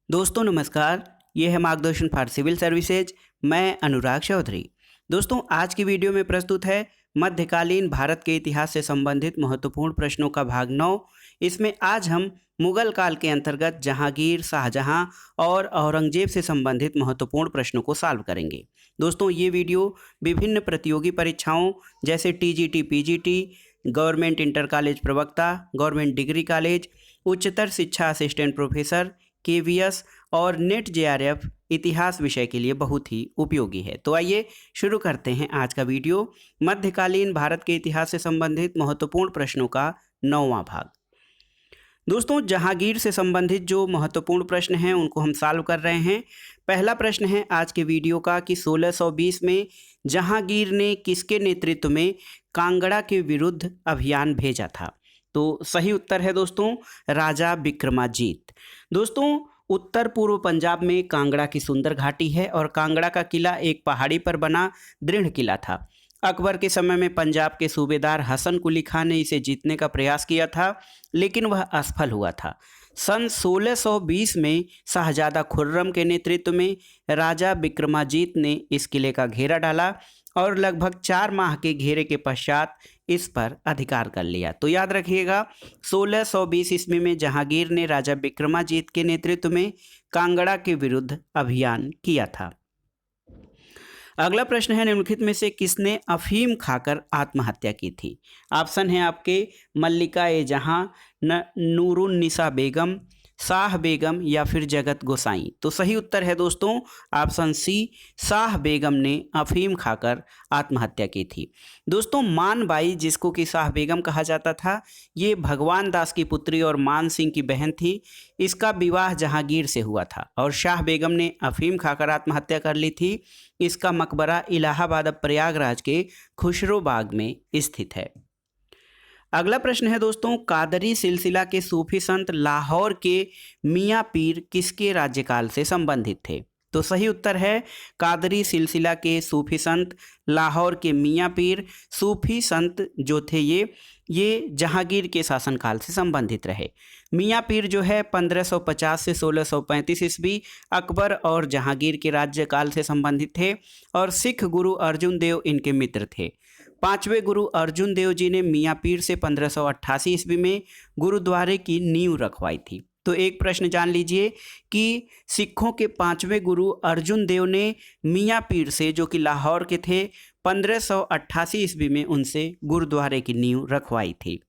दोस्तों नमस्कार। ये है मार्गदर्शन फॉर सिविल सर्विसेज। मैं अनुराग चौधरी। दोस्तों आज की वीडियो में प्रस्तुत है मध्यकालीन भारत के इतिहास से संबंधित महत्वपूर्ण प्रश्नों का भाग 9। इसमें आज हम मुगल काल के अंतर्गत जहांगीर, शाहजहां और औरंगजेब से संबंधित महत्वपूर्ण प्रश्नों को सॉल्व करेंगे। दोस्तों ये वीडियो विभिन्न प्रतियोगी परीक्षाओं जैसे TGT, PGT, government inter college प्रवक्ता, गवर्नमेंट डिग्री कॉलेज, उच्चतर शिक्षा असिस्टेंट प्रोफेसर, केवीएस और नेट जेआरएफ इतिहास विषय के लिए बहुत ही उपयोगी है। तो आइए शुरू करते हैं आज का वीडियो। मध्यकालीन भारत के इतिहास से संबंधित महत्वपूर्ण प्रश्नों का 9वां भाग। दोस्तों जहांगीर से संबंधित जो महत्वपूर्ण प्रश्न हैं उनको हम सॉल्व कर रहे हैं। पहला प्रश्न है आज के वीडियो का कि 1620 में जहांगीर ने किसके नेतृत्व में कांगड़ा के विरुद्ध अभियान भेजा था? तो सही उत्तर है दोस्तों राजा विक्रमाजीत। दोस्तों उत्तर पूर्व पंजाब में कांगड़ा की सुंदर घाटी है और कांगड़ा का किला एक पहाड़ी पर बना दृढ़ किला था। अकबर के समय में पंजाब के सूबेदार हसन कुली खान ने इसे जीतने का प्रयास किया था, लेकिन वह असफल हुआ था। सन 1620 में शाहजादा खुर्रम के नेतृत्व में राजा विक्रमाजीत ने इस किले का घेरा डाला और लगभग 4 माह के घेरे के पश्चात इस पर अधिकार कर लिया। तो याद रखिएगा 1620 ईस्वी में जहांगीर ने राजा विक्रमाजीत के नेतृत्व में कांगड़ा के विरुद्ध अभियान किया था। अगला प्रश्न है निम्नलिखित में से किसने अफीम खाकर आत्महत्या की थी? ऑप्शन है आपके मल्लिका ए जहां, नूरुन्निसा बेगम, शाह बेगम या फिर जगत गोसाई। तो सही उत्तर है दोस्तों ऑप्शन सी, शाह बेगम ने अफीम खाकर आत्महत्या की थी। दोस्तों मानबाई, जिसको कि शाह बेगम कहा जाता था, ये भगवान दास की पुत्री और मान सिंह की बहन थी। इसका विवाह जहांगीर से हुआ था और शाह बेगम ने अफीम खाकर आत्महत्या कर ली थी। इसका मकबरा इलाहाबाद प्रयागराज के खुशरो बाग में स्थित है। अगला प्रश्न है दोस्तों कादरी सिलसिला के सूफी संत लाहौर के मियाँ पीर किसके राज्यकाल से संबंधित थे? तो सही उत्तर है कादरी सिलसिला के सूफी संत लाहौर के मियाँ पीर सूफी संत जो थे ये जहांगीर के शासनकाल से संबंधित रहे। मियाँ पीर जो है 1550 से 1635 ईस्वी अकबर और जहांगीर के राज्यकाल से संबंधित थे और सिख गुरु अर्जुन देव इनके मित्र थे। 5वें गुरु अर्जुन देव जी ने मियाँ पीर से 1588 ईस्वी में गुरुद्वारे की नींव रखवाई थी। तो एक प्रश्न जान लीजिए कि सिखों के 5वें गुरु अर्जुन देव ने मियाँ पीर से, जो कि लाहौर के थे, 1588 ईस्वी में उनसे गुरुद्वारे की नींव रखवाई थी।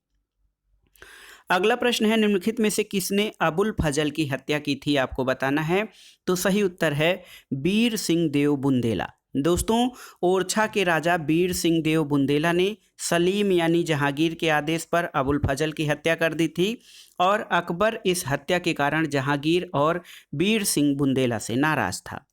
अगला प्रश्न है निम्नलिखित में से किसने अबुल फजल की हत्या की थी? आपको बताना है। तो सही उत्तर है बीर सिंह देव बुंदेला। दोस्तों ओरछा के राजा बीर सिंह देव बुंदेला ने सलीम यानी जहांगीर के आदेश पर अबुल फजल की हत्या कर दी थी और अकबर इस हत्या के कारण जहांगीर और बीर सिंह बुंदेला से नाराज था।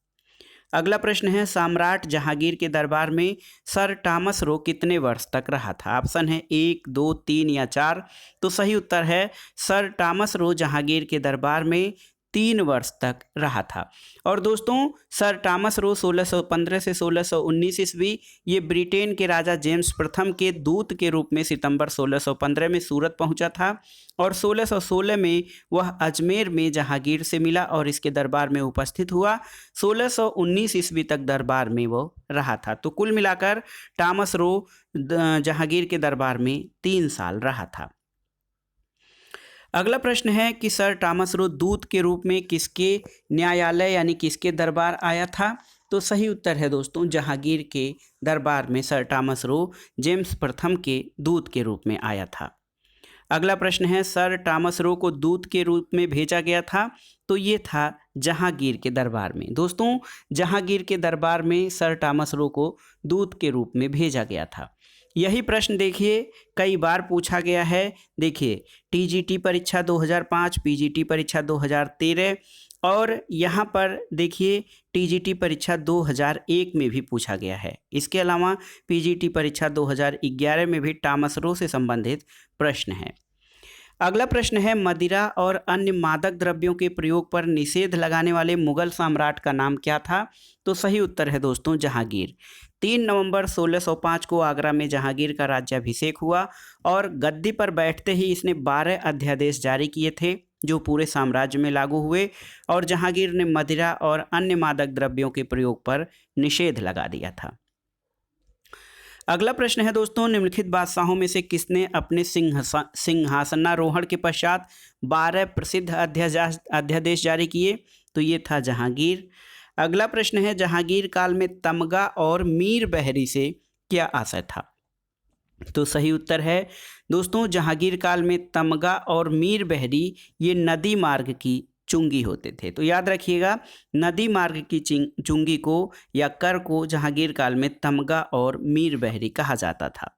अगला प्रश्न है सम्राट जहांगीर के दरबार में सर टॉमस रो कितने वर्ष तक रहा था? ऑप्शन है 1, 2, 3 या 4। तो सही उत्तर है सर टॉमस रो जहांगीर के दरबार में 3 वर्ष तक रहा था। और दोस्तों सर टॉमस रो 1615 से 1619 ईस्वी ये ब्रिटेन के राजा जेम्स प्रथम के दूत के रूप में सितंबर 1615 में सूरत पहुंचा था और 1616 में वह अजमेर में जहांगीर से मिला और इसके दरबार में उपस्थित हुआ। 1619 ईस्वी तक दरबार में वो रहा था। तो कुल मिलाकर टॉमस रो जहांगीर के दरबार में 3 साल रहा था। अगला प्रश्न है कि सर टॉमस रो दूत के रूप में किसके न्यायालय यानी किसके दरबार आया था? तो सही उत्तर है दोस्तों जहांगीर के दरबार में सर टॉमस रो जेम्स प्रथम के दूत के रूप में आया था। अगला प्रश्न है सर टॉमस रो को दूत के रूप में भेजा गया था, तो ये था जहांगीर के दरबार में। दोस्तों जहांगीर के दरबार में सर टॉमस रो को दूत के रूप में भेजा गया था। यही प्रश्न देखिए कई बार पूछा गया है। देखिए टीजीटी परीक्षा 2005, पीजीटी परीक्षा 2013 और यहाँ पर देखिए टीजीटी परीक्षा 2001 में भी पूछा गया है। इसके अलावा पीजीटी परीक्षा 2011 में भी टॉमस रो से संबंधित प्रश्न है। अगला प्रश्न है मदिरा और अन्य मादक द्रव्यों के प्रयोग पर निषेध लगाने वाले मुगल सम्राट का नाम क्या था? तो सही उत्तर है दोस्तों जहांगीर। 3 नवंबर 1605 को आगरा में जहांगीर का राज्याभिषेक हुआ और गद्दी पर बैठते ही इसने 12 अध्यादेश जारी किए थे। जो पूरे साम्राज्य में लागू हुए और जहांगीर ने मदिरा और अन्य मादक द्रव्यों के प्रयोग पर निषेध लगा दिया था। अगला प्रश्न है दोस्तों, निम्नलिखित बादशाहों में से किसने अपने सिंहासनारोहण के पश्चात 12 प्रसिद्ध अध्यादेश जारी किए? तो ये था जहांगीर। अगला प्रश्न है, जहांगीर काल में तमगा और मीर बहरी से क्या आशय था? तो सही उत्तर है दोस्तों, जहांगीर काल में तमगा और मीर बहरी ये नदी मार्ग की चुंगी होते थे। तो याद रखिएगा, नदी मार्ग की चुंगी को या कर को जहांगीर काल में तमगा और मीर बहरी कहा जाता था।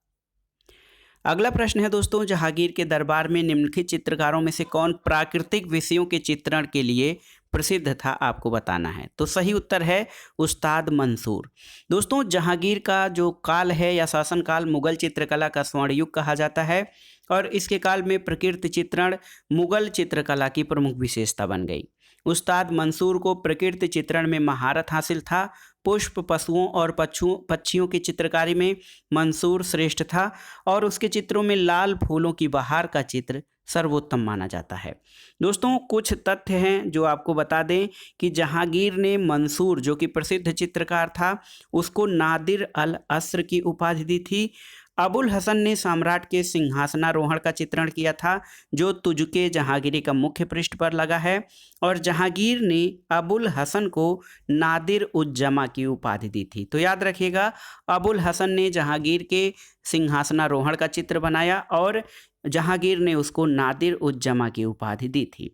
अगला प्रश्न है दोस्तों, जहांगीर के दरबार में निम्नलिखित चित्रकारों में से कौन प्राकृतिक विषयों के चित्रण के लिए प्रसिद्ध था? आपको बताना है। तो सही उत्तर है उस्ताद मंसूर। दोस्तों, जहांगीर का जो काल है या शासनकाल मुगल चित्रकला का स्वर्ण युग कहा जाता है और इसके काल में प्रकृति चित्रण मुगल चित्रकला की प्रमुख विशेषता बन गई। उस्ताद मंसूर को प्रकृति चित्रण में महारत हासिल था। पुष्प, पशुओं और पक्षियों की चित्रकारी में मंसूर श्रेष्ठ था और उसके चित्रों में लाल फूलों की बहार का चित्र सर्वोत्तम माना जाता है। दोस्तों, कुछ तथ्य हैं जो आपको बता दें कि जहांगीर ने मंसूर, जो कि प्रसिद्ध चित्रकार था, उसको नादिर अल अस्र की उपाधि दी थी। अबुल हसन ने सम्राट के सिंहासनारोहण का चित्रण किया था, जो तुजुके जहांगीरी का मुख्य पृष्ठ पर लगा है, और जहांगीर ने अबुल हसन को नादिर उज्जमा की उपाधि दी थी। तो याद रखिएगा, अबुल हसन ने जहांगीर के सिंहासनारोहण का चित्र बनाया और जहांगीर ने उसको नादिर उज्जमा की उपाधि दी थी।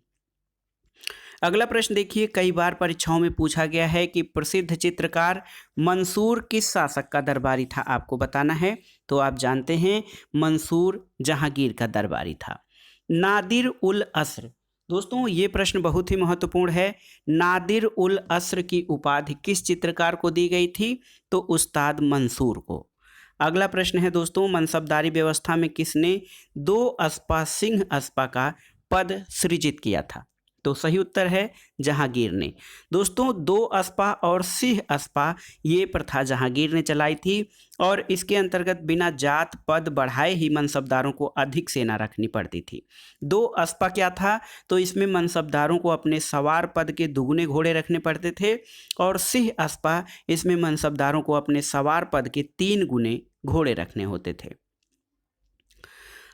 अगला प्रश्न देखिए, कई बार परीक्षाओं में पूछा गया है कि प्रसिद्ध चित्रकार मंसूर किस शासक का दरबारी था? आपको बताना है। तो आप जानते हैं, मंसूर जहांगीर का दरबारी था। नादिर उल अस्र, दोस्तों ये प्रश्न बहुत ही महत्वपूर्ण है। नादिर उल अस्र की उपाधि किस चित्रकार को दी गई थी? तो उस्ताद मंसूर को। अगला प्रश्न है दोस्तों, मनसबदारी व्यवस्था में किसने 2 अस्पा सिंह अस्पा का पद सृजित किया था? तो सही उत्तर है जहांगीर ने। दोस्तों, 2 अस्पा और सिंह अस्पा ये प्रथा जहांगीर ने चलाई थी और इसके अंतर्गत बिना जात पद बढ़ाए ही मनसबदारों को अधिक सेना रखनी पड़ती थी। 2 अस्पा क्या था? तो इसमें मनसबदारों को अपने सवार पद के दुगने घोड़े रखने पड़ते थे और सिंह अस्पा इसमें मनसबदारों को अपने सवार पद के 3 गुने घोड़े रखने होते थे।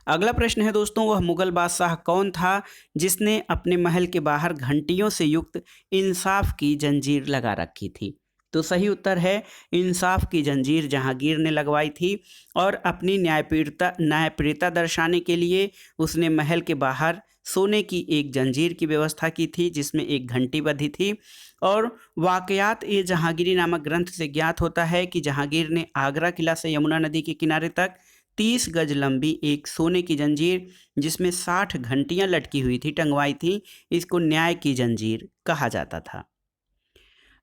अगला प्रश्न है दोस्तों, वह मुगल बादशाह कौन था जिसने अपने महल के बाहर घंटियों से युक्त इंसाफ की जंजीर लगा रखी थी? तो सही उत्तर है इंसाफ की जंजीर जहांगीर ने लगवाई थी और अपनी न्यायप्रियता दर्शाने के लिए उसने महल के बाहर सोने की एक जंजीर की व्यवस्था की थी जिसमें एक घंटी बंधी थी। और वाकयात ए जहांगीरी नामक ग्रंथ से ज्ञात होता है कि जहांगीर ने आगरा किला से यमुना नदी के किनारे तक 30 गज लंबी एक सोने की जंजीर जिसमें 60 घंटियां लटकी हुई थी टंगवाई थी, इसको न्याय की जंजीर कहा जाता था।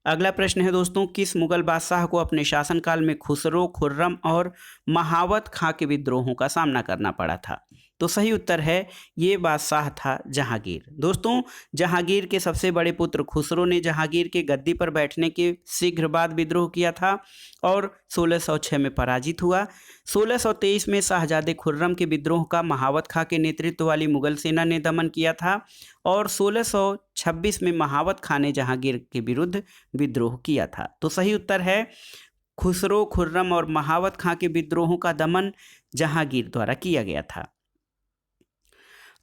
अगला प्रश्न है दोस्तों, किस मुगल बादशाह को अपने शासनकाल में खुसरो, खुर्रम और महावत खां के विद्रोहों का सामना करना पड़ा था? तो सही उत्तर है ये बादशाह था जहांगीर। दोस्तों, जहांगीर के सबसे बड़े पुत्र खुसरो ने जहांगीर के गद्दी पर बैठने के शीघ्र बाद विद्रोह किया था और 1606 में पराजित हुआ। 1623 में शाहजादे खुर्रम के विद्रोह का महावत खां के नेतृत्व वाली मुगल सेना ने दमन किया था और 1626 में महावत खां ने जहांगीर के विरुद्ध विद्रोह किया था। तो सही उत्तर है खुसरो, खुर्रम और महावत खां के विद्रोहों का दमन जहांगीर द्वारा किया गया था।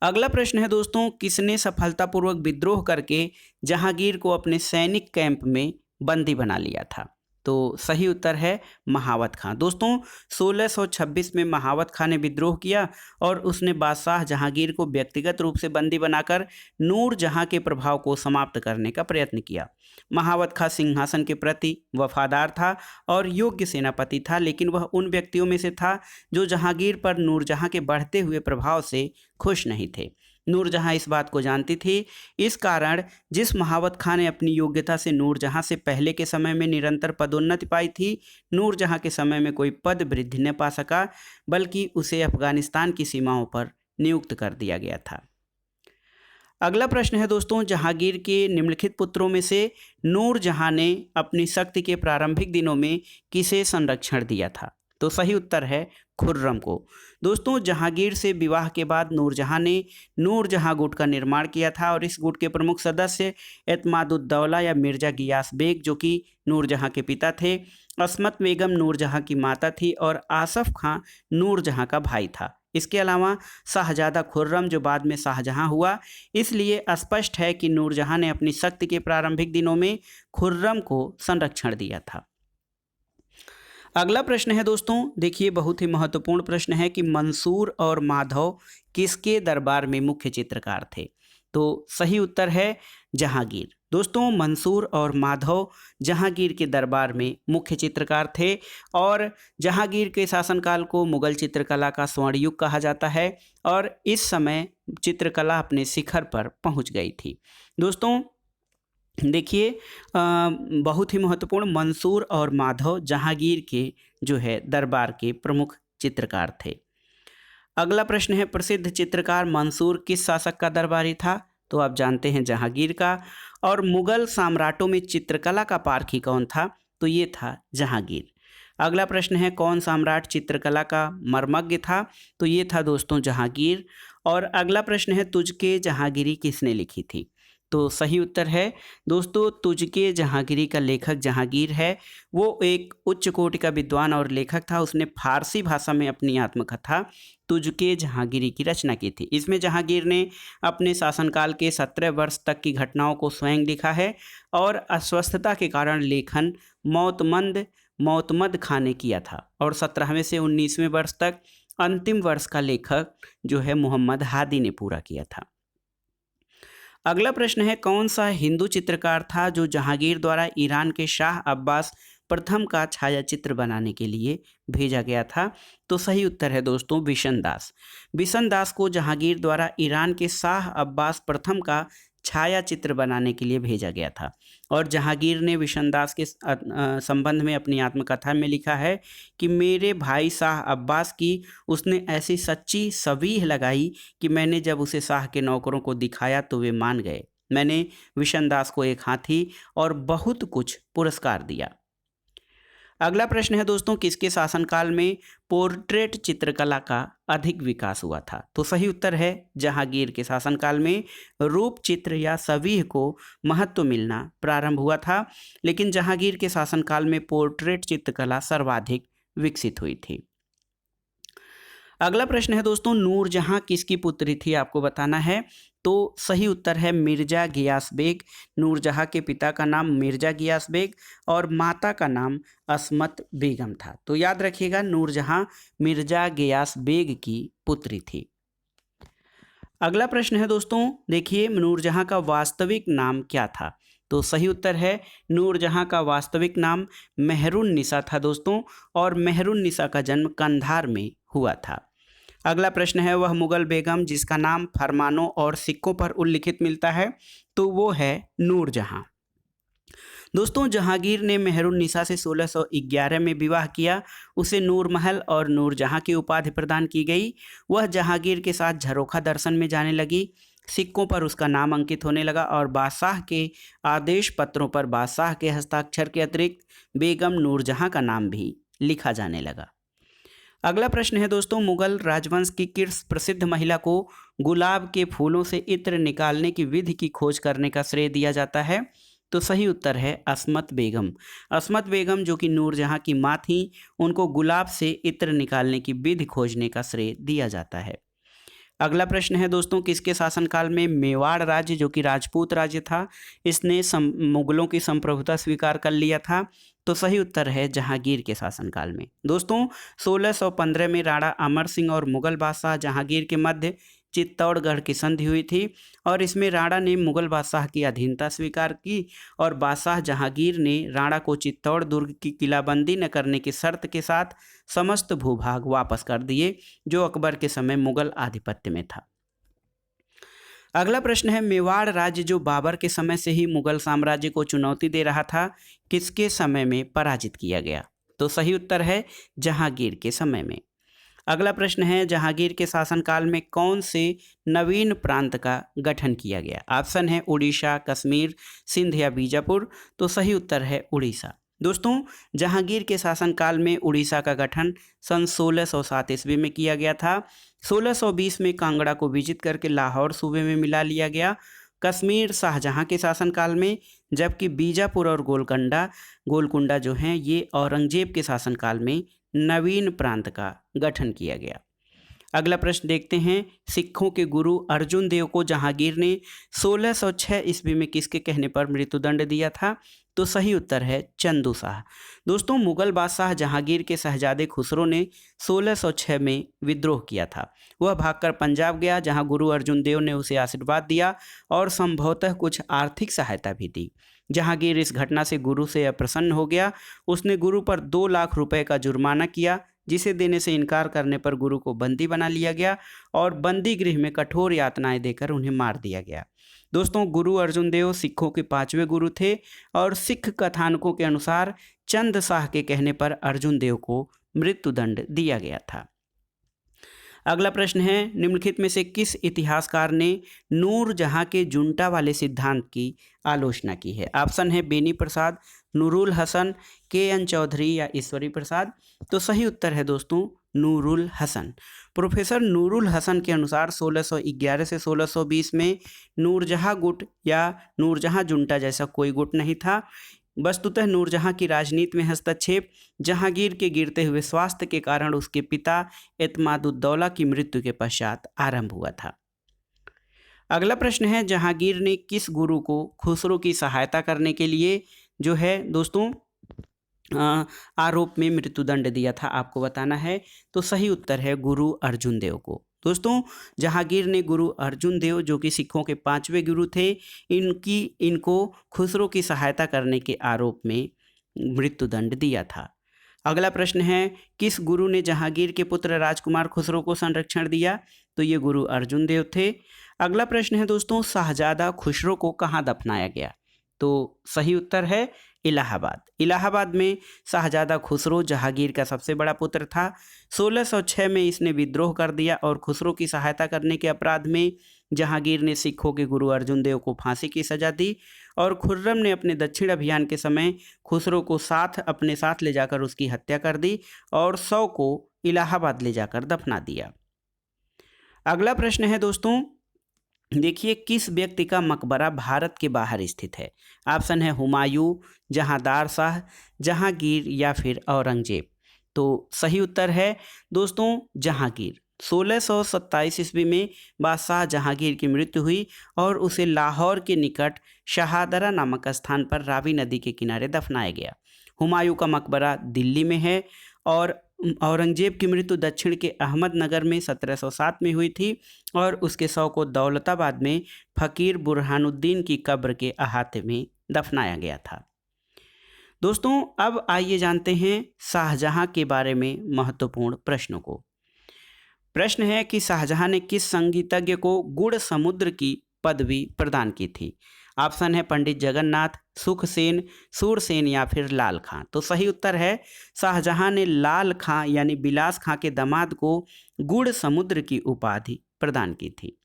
अगला प्रश्न है दोस्तों, किसने सफलतापूर्वक विद्रोह करके जहांगीर को अपने सैनिक कैंप में बंदी बना लिया था? तो सही उत्तर है महावत खां। दोस्तों, 1626 में महावत खां ने विद्रोह किया और उसने बादशाह जहांगीर को व्यक्तिगत रूप से बंदी बनाकर नूर जहां के प्रभाव को समाप्त करने का प्रयत्न किया। महावत खां सिंहासन के प्रति वफादार था और योग्य सेनापति था, लेकिन वह उन व्यक्तियों में से था जो जहांगीर पर नूरजहां के बढ़ते हुए प्रभाव से खुश नहीं थे। नूरजहां इस बात को जानती थी। इस कारण जिस महावत खां ने अपनी योग्यता से नूरजहां से पहले के समय में निरंतर पदोन्नति पाई थी, नूरजहां के समय में कोई पद वृद्धि न पा सका, बल्कि उसे अफगानिस्तान की सीमाओं पर नियुक्त कर दिया गया था। अगला प्रश्न है दोस्तों, जहांगीर के निम्नलिखित पुत्रों में से नूरजहां ने अपनी शक्ति के प्रारंभिक दिनों में किसे संरक्षण दिया था? तो सही उत्तर है खुर्रम को। दोस्तों जहांगीर से विवाह के बाद नूरजहां ने नूरजहां गुट का निर्माण किया था और इस गुट के प्रमुख सदस्य एतमादुद्दौला या मिर्जा गियास बेग जो कि नूरजहां के पिता थे, अस्मत बेगम नूरजहां की माता थी और आसफ खां नूरजहां का भाई था। इसके अलावा शाहजादा खुर्रम जो बाद में शाहजहां हुआ, इसलिए स्पष्ट है कि नूरजहां ने अपनी शक्ति के प्रारंभिक दिनों में खुर्रम को संरक्षण दिया था। अगला प्रश्न है दोस्तों, देखिए बहुत ही महत्वपूर्ण प्रश्न है कि मंसूर और माधव किसके दरबार में मुख्य चित्रकार थे? तो सही उत्तर है जहांगीर। दोस्तों मंसूर और माधव जहांगीर के दरबार में मुख्य चित्रकार थे और जहांगीर के शासनकाल को मुगल चित्रकला का स्वर्ण युग कहा जाता है और इस समय चित्रकला अपने शिखर पर पहुंच गई थी। दोस्तों देखिए बहुत ही महत्वपूर्ण, मंसूर और माधव जहांगीर के जो है दरबार के प्रमुख चित्रकार थे। अगला प्रश्न है, प्रसिद्ध चित्रकार मंसूर किस शासक का दरबारी था? तो आप जानते हैं जहांगीर का। और मुगल सम्राटों में चित्रकला का पारखी कौन था? तो ये था जहांगीर। अगला प्रश्न है, कौन सम्राट चित्रकला का मर्मज्ञ था? तो ये था दोस्तों जहांगीर। और अगला प्रश्न है, तुझके जहांगीरी किसने लिखी थी? तो सही उत्तर है दोस्तों तुझके जहांगीरी का लेखक जहांगीर है। वो एक उच्च कोटि का विद्वान और लेखक था। उसने फारसी भाषा में अपनी आत्मकथा तुझके जहांगीरी की रचना की थी। इसमें जहांगीर ने अपने शासनकाल के 17 वर्ष तक की घटनाओं को स्वयं लिखा है और अस्वस्थता के कारण लेखन मौतमद खां ने किया था और 17वें से 19वें वर्ष तक अंतिम वर्ष का लेखक जो है मोहम्मद हादी ने पूरा किया था। अगला प्रश्न है, कौन सा हिंदू चित्रकार था जो जहांगीर द्वारा ईरान के शाह अब्बास प्रथम का छायाचित्र बनाने के लिए भेजा गया था? तो सही उत्तर है दोस्तों बिशन दास। बिशन दास को जहांगीर द्वारा ईरान के शाह अब्बास प्रथम का छायाचित्र बनाने के लिए भेजा गया था और जहांगीर ने बिशन दास के संबंध में अपनी आत्मकथा में लिखा है कि मेरे भाई शाह अब्बास की उसने ऐसी सच्ची सवीह लगाई कि मैंने जब उसे शाह के नौकरों को दिखाया तो वे मान गए। मैंने बिशन दास को एक हाथी और बहुत कुछ पुरस्कार दिया। अगला प्रश्न है दोस्तों, किसके शासनकाल में पोर्ट्रेट चित्रकला का अधिक विकास हुआ था? तो सही उत्तर है जहांगीर के शासनकाल में रूप चित्र या सवीह को महत्व मिलना प्रारंभ हुआ था, लेकिन जहांगीर के शासनकाल में पोर्ट्रेट चित्रकला सर्वाधिक विकसित हुई थी। अगला प्रश्न है दोस्तों, नूरजहां किसकी पुत्री थी? आपको बताना है। तो सही उत्तर है मिर्जा गियास बेग। नूरजहां के पिता का नाम मिर्जा गियास बेग और माता का नाम अस्मत बेगम था। तो याद रखिएगा नूरजहां मिर्जा गियास बेग की पुत्री थी। अगला प्रश्न है दोस्तों, देखिए नूरजहां का वास्तविक नाम क्या था? तो सही उत्तर है नूरजहां का वास्तविक नाम मेहरुन्निसा था दोस्तों और मेहरुन्निसा का जन्म कंधार में हुआ था। अगला प्रश्न है, वह मुगल बेगम जिसका नाम फरमानों और सिक्कों पर उल्लिखित मिलता है? तो वो है नूरजहां। दोस्तों जहांगीर ने मेहरुन्निसा से 1611 में विवाह किया। उसे नूरमहल और नूरजहां की उपाधि प्रदान की गई। वह जहांगीर के साथ झरोखा दर्शन में जाने लगी। सिक्कों पर उसका नाम अंकित होने लगा और बादशाह के आदेश पत्रों पर बादशाह के हस्ताक्षर के अतिरिक्त बेगम नूरजहां का नाम भी लिखा जाने लगा। अगला प्रश्न है दोस्तों, मुगल राजवंश की किस प्रसिद्ध महिला को गुलाब के फूलों से इत्र निकालने की विधि की खोज करने का श्रेय दिया जाता है? तो सही उत्तर है अस्मत बेगम। अस्मत बेगम जो कि नूरजहां की माँ थी, उनको गुलाब से इत्र निकालने की विधि खोजने का श्रेय दिया जाता है। अगला प्रश्न है दोस्तों, किसके शासनकाल में मेवाड़ राज्य जो कि राजपूत राज्य था, इसने मुगलों की संप्रभुता स्वीकार कर लिया था? तो सही उत्तर है जहांगीर के शासनकाल में। दोस्तों 1615 में राणा अमर सिंह और मुगल बादशाह जहांगीर के मध्य चित्तौड़गढ़ की संधि हुई थी और इसमें राणा ने मुगल बादशाह की अधीनता स्वीकार की और बादशाह जहांगीर ने राणा को चित्तौड़ दुर्ग की किलाबंदी न करने की शर्त के साथ समस्त भूभाग वापस कर दिए जो अकबर के समय मुगल आधिपत्य में था। अगला प्रश्न है, मेवाड़ राज्य जो बाबर के समय से ही मुगल साम्राज्य को चुनौती दे रहा था, किसके समय में पराजित किया गया? तो सही उत्तर है जहांगीर के समय में। अगला प्रश्न है, जहांगीर के शासनकाल में कौन से नवीन प्रांत का गठन किया गया? ऑप्शन है उड़ीसा, कश्मीर, सिंध या बीजापुर। तो सही उत्तर है उड़ीसा। दोस्तों, जहांगीर के शासनकाल में उड़ीसा का गठन सन 1607 ईस्वी में किया गया था। 1620 में कांगड़ा को विजित करके लाहौर सूबे में मिला लिया गया। कश्मीर शाहजहां के शासनकाल में, जबकि बीजापुर और गोलकुंडा जो हैं ये औरंगजेब के शासनकाल में नवीन प्रांत का गठन किया गया। अगला प्रश्न देखते हैं, सिखों के गुरु अर्जुन देव को जहांगीर ने 1606 ईस्वी में किसके कहने पर मृत्युदंड दिया था? तो सही उत्तर है चंदू शाह। दोस्तों, मुगल बादशाह जहांगीर के शहजादे खुसरो ने 1606 में विद्रोह किया था। वह भागकर पंजाब गया, जहां गुरु अर्जुन देव ने उसे आशीर्वाद दिया और संभवतः कुछ आर्थिक सहायता भी दी। जहांगीर इस घटना से गुरु से अप्रसन्न हो गया। उसने गुरु पर 2 लाख रुपए का जुर्माना किया, जिसे देने से इनकार करने पर गुरु को बंदी बना लिया गया और बंदी गृह में कठोर यातनाएं देकर उन्हें मार दिया गया। दोस्तों, गुरु अर्जुन देव सिखों के 5वें गुरु थे और सिख कथानकों के अनुसार चंद शाह के कहने पर अर्जुन देव को मृत्युदंड दिया गया था। अगला प्रश्न है, निम्नलिखित में से किस इतिहासकार ने नूरजहां के जुंटा वाले सिद्धांत की आलोचना की है? ऑप्शन है बेनी प्रसाद, नूरुल हसन, KN चौधरी या ईश्वरी प्रसाद। तो सही उत्तर है दोस्तों नूरुल हसन। प्रोफेसर नूरुल हसन के अनुसार 1611 से 1620 में नूरजहां गुट या नूरजहां जुंटा जैसा कोई गुट नहीं था। वस्तुतः नूरजहां की राजनीति में हस्तक्षेप जहांगीर के गिरते हुए स्वास्थ्य के कारण उसके पिता एतमादुद्दौला की मृत्यु के पश्चात आरंभ हुआ था। अगला प्रश्न है, जहांगीर ने किस गुरु को खुसरो की सहायता करने के लिए जो है दोस्तों आरोप में मृत्युदंड दिया था? आपको बताना है। तो सही उत्तर है गुरु अर्जुन देव को। दोस्तों, जहांगीर ने गुरु अर्जुन देव जो कि सिखों के 5वें गुरु थे, इनको खुसरो की सहायता करने के आरोप में मृत्युदंड दिया था। अगला प्रश्न है, किस गुरु ने जहांगीर के पुत्र राजकुमार खुसरो को संरक्षण दिया? तो ये गुरु अर्जुन देव थे। अगला प्रश्न है दोस्तों, शाहजादा खुसरो को कहाँ दफनाया गया? तो सही उत्तर है इलाहाबाद। इलाहाबाद में शाहजादा खुसरो जहांगीर का सबसे बड़ा पुत्र था। 1606 में इसने विद्रोह कर दिया और खुसरो की सहायता करने के अपराध में जहांगीर ने सिखों के गुरु अर्जुन देव को फांसी की सजा दी और खुर्रम ने अपने दक्षिण अभियान के समय खुसरो को अपने साथ ले जाकर उसकी हत्या कर दी और 100 को इलाहाबाद ले जाकर दफना दिया। अगला प्रश्न है दोस्तों, देखिए किस व्यक्ति का मकबरा भारत के बाहर स्थित है? ऑप्शन है हुमायूं, जहांदार शाह, जहांगीर या फिर औरंगजेब। तो सही उत्तर है दोस्तों जहांगीर। 1627 ईस्वी में बादशाह जहांगीर की मृत्यु हुई और उसे लाहौर के निकट शहादरा नामक स्थान पर रावी नदी के किनारे दफनाया गया। हुमायूं का मकबरा दिल्ली में है और औरंगजेब की मृत्यु दक्षिण के अहमदनगर में 1707 में हुई थी और उसके शव को दौलताबाद में फकीर बुरहानुद्दीन की कब्र के अहाते में दफनाया गया था। दोस्तों, अब आइए जानते हैं शाहजहां के बारे में महत्वपूर्ण प्रश्नों को। प्रश्न है कि शाहजहां ने किस संगीतज्ञ को गुड़ समुद्र की पदवी प्रदान की थी? ऑप्शन है पंडित जगन्नाथ, सुखसेन, सूरसेन या फिर लाल खां। तो सही उत्तर है शाहजहां ने लाल खां यानी बिलास खां के दामाद को गुड़ समुद्र की उपाधि प्रदान की थी।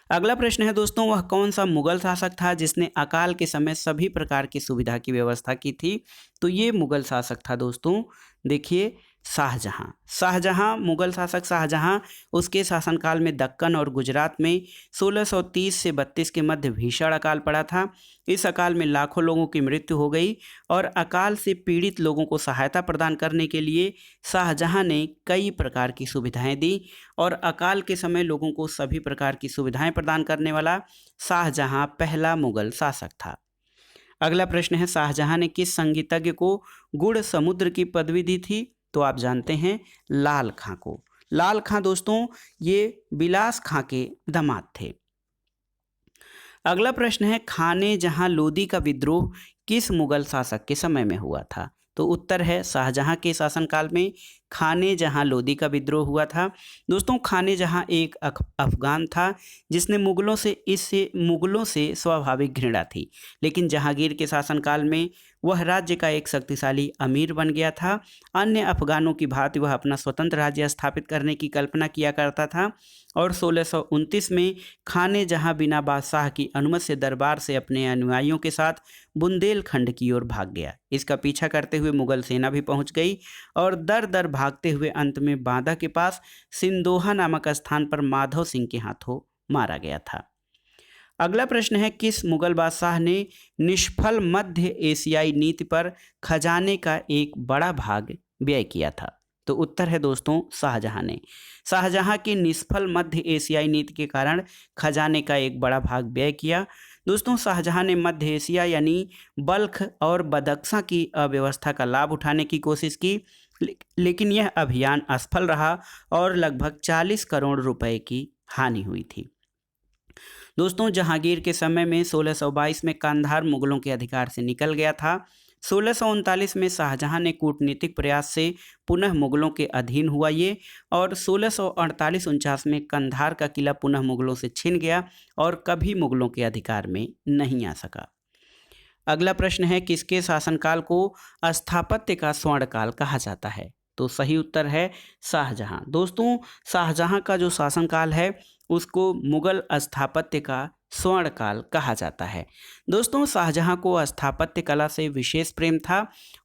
अगला प्रश्न है दोस्तों, वह कौन सा मुगल शासक था जिसने अकाल के समय सभी प्रकार की सुविधा की व्यवस्था की थी? तो ये मुगल शासक था दोस्तों, देखिए शाहजहां। शाहजहां मुगल शासक शाहजहां, उसके शासनकाल में दक्कन और गुजरात में 1630 से 32 के मध्य भीषण अकाल पड़ा था। इस अकाल में लाखों लोगों की मृत्यु हो गई और अकाल से पीड़ित लोगों को सहायता प्रदान करने के लिए शाहजहां ने कई प्रकार की सुविधाएं दी और अकाल के समय लोगों को सभी प्रकार की सुविधाएं प्रदान करने वाला शाहजहां पहला मुगल शासक था। अगला प्रश्न है, शाहजहां ने किस संगीतज्ञ को गुड़ समुद्र की पदवी दी थी? तो आप जानते हैं लाल खां को। लाल खां दोस्तों ये बिलास खां के दामाद थे। अगला प्रश्न है, खाने जहां लोदी का विद्रोह किस मुगल शासक के समय में हुआ था? तो उत्तर है शाहजहां के शासनकाल में खाने जहां लोदी का विद्रोह हुआ था। दोस्तों खाने जहां एक अफगान था जिसने मुगलों से स्वाभाविक घृणा थी, लेकिन जहांगीर के शासनकाल में वह राज्य का एक शक्तिशाली अमीर बन गया था। अन्य अफगानों की भांति वह अपना स्वतंत्र राज्य स्थापित करने की कल्पना किया करता था और 1629 में खाने जहां बिना बादशाह की अनुमति से दरबार से अपने अनुयायियों के साथ बुंदेलखंड की ओर भाग गया। इसका पीछा करते हुए मुगल सेना भी पहुंच गई और दर दर भागते हुए अंत में बांदा के पास सिंदोहा नामक स्थान पर माधव सिंह के हाथों मारा गया था। अगला प्रश्न है, किस मुगल बादशाह ने निष्फल मध्य एशियाई नीति पर खजाने का एक बड़ा भाग व्यय किया था? तो उत्तर है दोस्तों शाहजहां ने। शाहजहां की निष्फल मध्य एशियाई नीति के कारण खजाने का एक बड़ा भाग व्यय किया। दोस्तों शाहजहां ने मध्य एशिया यानी बल्ख और बदख्शां की अव्यवस्था का लाभ उठाने की कोशिश की, लेकिन यह अभियान असफल रहा और लगभग 40 करोड़ रुपए की हानि हुई थी। दोस्तों जहांगीर के समय में 1622 में कांधार मुगलों के अधिकार से निकल गया था। 1639 में शाहजहां ने कूटनीतिक प्रयास से पुनः मुगलों के अधीन हुआ ये, और 1648-49 में कंधार का किला पुनः मुगलों से छिन गया और कभी मुगलों के अधिकार में नहीं आ सका। अगला प्रश्न है, किसके शासनकाल को स्थापत्य का स्वर्णकाल कहा जाता है? तो सही उत्तर है शाहजहां। दोस्तों शाहजहां का जो शासनकाल है उसको मुगल स्थापत्य का स्वर्णकाल कहा जाता है। दोस्तों शाहजहां को स्थापत्य कला से विशेष प्रेम था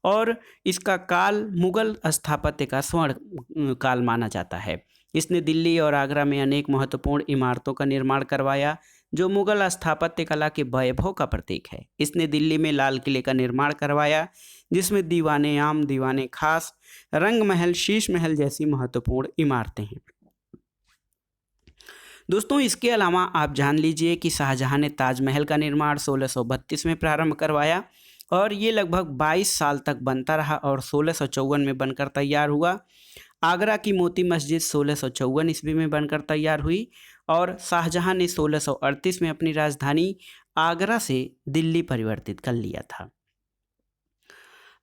और इसका काल मुगल स्थापत्य का स्वर्ण काल माना जाता है। इसने दिल्ली और आगरा में अनेक महत्वपूर्ण इमारतों का निर्माण करवाया जो मुगल स्थापत्य कला के वैभव का प्रतीक है। इसने दिल्ली में लाल किले का निर्माण करवाया जिसमें दीवाने आम, दीवाने खास, रंग महल, शीश महल जैसी महत्वपूर्ण इमारतें हैं। दोस्तों इसके अलावा आप जान लीजिए कि शाहजहां ने ताजमहल का निर्माण 1632 में प्रारंभ करवाया और ये लगभग 22 साल तक बनता रहा और 1654 में बनकर तैयार हुआ। आगरा की मोती मस्जिद 1654 ईस्वी में बनकर तैयार हुई और शाहजहां ने 1638 में अपनी राजधानी आगरा से दिल्ली परिवर्तित कर लिया था।